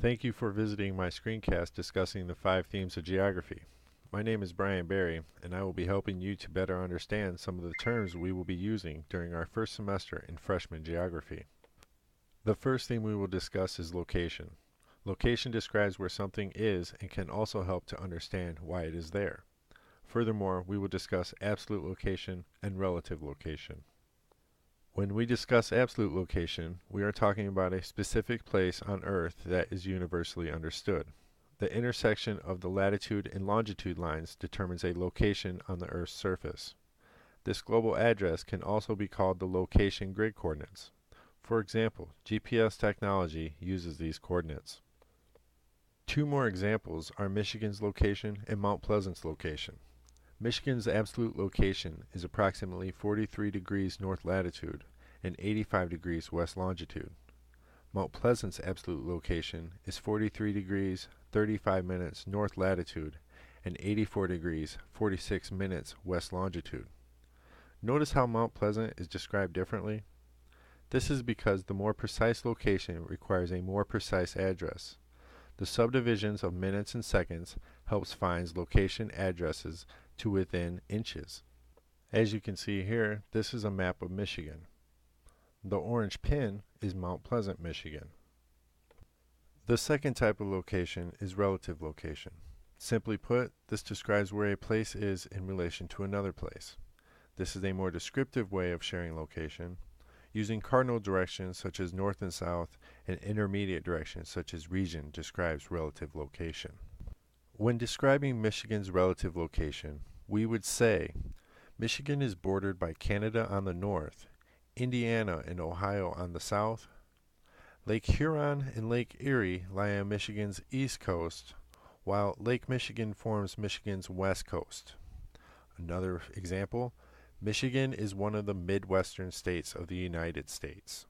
Thank you for visiting my screencast discussing the 5 themes of geography. My name is Brian Barry, and I will be helping you to better understand some of the terms we will be using during our first semester in freshman geography. The first theme we will discuss is location. Location describes where something is and can also help to understand why it is there. Furthermore, we will discuss absolute location and relative location. When we discuss absolute location, we are talking about a specific place on Earth that is universally understood. The intersection of the latitude and longitude lines determines a location on the Earth's surface. This global address can also be called the location grid coordinates. For example, GPS technology uses these coordinates. Two more examples are Michigan's location and Mount Pleasant's location. Michigan's absolute location is approximately 43 degrees north latitude and 85 degrees west longitude. Mount Pleasant's absolute location is 43 degrees 35 minutes north latitude and 84 degrees 46 minutes west longitude. Notice how Mount Pleasant is described differently? This is because the more precise location requires a more precise address. The subdivisions of minutes and seconds helps find location addresses to within inches. As you can see here, this is a map of Michigan. The orange pin is Mount Pleasant, Michigan. The second type of location is relative location. Simply put, this describes where a place is in relation to another place. This is a more descriptive way of sharing location, using cardinal directions such as north and south, and intermediate directions such as region describes relative location. When describing Michigan's relative location, we would say Michigan is bordered by Canada on the north, Indiana and Ohio on the south. Lake Huron and Lake Erie lie on Michigan's east coast, while Lake Michigan forms Michigan's west coast. Another example, Michigan is one of the Midwestern states of the United States.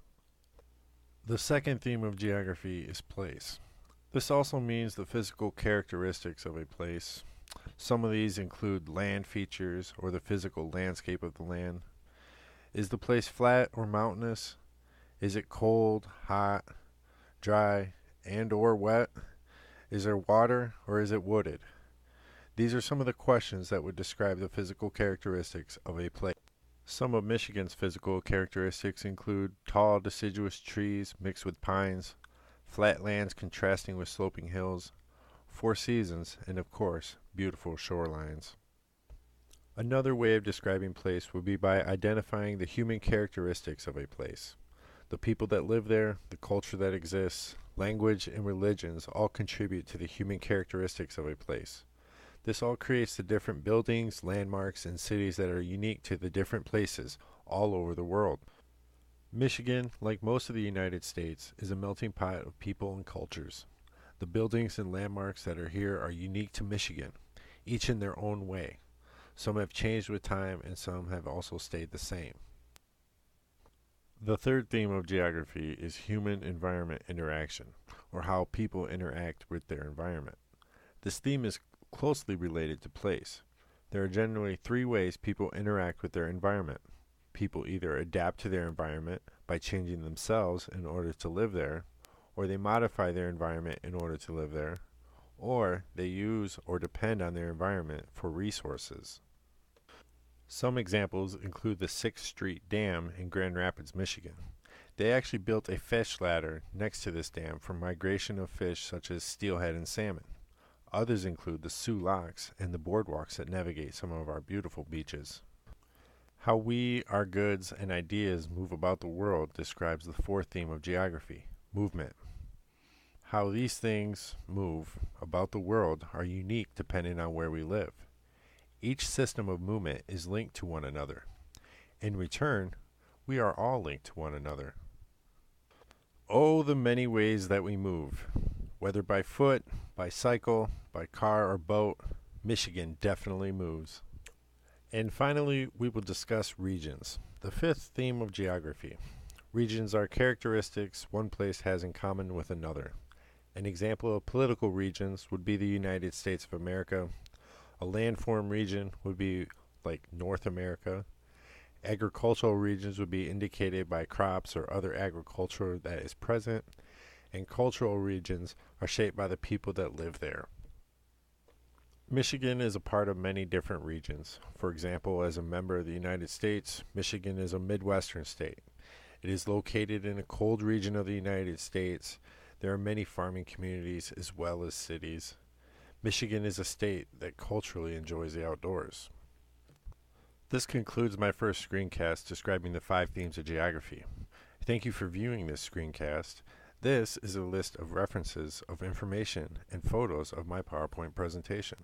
The second theme of geography is place. This also means the physical characteristics of a place. Some of these include land features or the physical landscape of the land. Is the place flat or mountainous? Is it cold, hot, dry, and or wet? Is there water or is it wooded? These are some of the questions that would describe the physical characteristics of a place. Some of Michigan's physical characteristics include tall deciduous trees mixed with pines, flat lands contrasting with sloping hills, 4 seasons, and of course, beautiful shorelines. Another way of describing place would be by identifying the human characteristics of a place. The people that live there, the culture that exists, language, and religions all contribute to the human characteristics of a place. This all creates the different buildings, landmarks, and cities that are unique to the different places all over the world. Michigan, like most of the United States, is a melting pot of people and cultures. The buildings and landmarks that are here are unique to Michigan, each in their own way. Some have changed with time and some have also stayed the same. The third theme of geography is human-environment interaction, or how people interact with their environment. This theme is closely related to place. There are generally 3 ways people interact with their environment. People either adapt to their environment by changing themselves in order to live there, or they modify their environment in order to live there, or they use or depend on their environment for resources. Some examples include the 6th Street Dam in Grand Rapids, Michigan. They actually built a fish ladder next to this dam for migration of fish such as steelhead and salmon. Others include the Soo Locks and the boardwalks that navigate some of our beautiful beaches. How we, our goods, and ideas move about the world describes the 4th theme of geography, movement. How these things move about the world are unique depending on where we live. Each system of movement is linked to one another. In return, we are all linked to one another. Oh, the many ways that we move. Whether by foot, by cycle, by car, or boat, Michigan definitely moves. And finally, we will discuss regions, the 5th theme of geography. Regions are characteristics one place has in common with another. An example of political regions would be the United States of America. A landform region would be like North America. Agricultural regions would be indicated by crops or other agriculture that is present. and cultural regions are shaped by the people that live there. Michigan is a part of many different regions. For example, as a member of the United States, Michigan is a Midwestern state. It is located in a cold region of the United States. There are many farming communities as well as cities. Michigan is a state that culturally enjoys the outdoors. This concludes my first screencast describing the 5 themes of geography. Thank you for viewing this screencast. This is a list of references of information and photos of my PowerPoint presentation.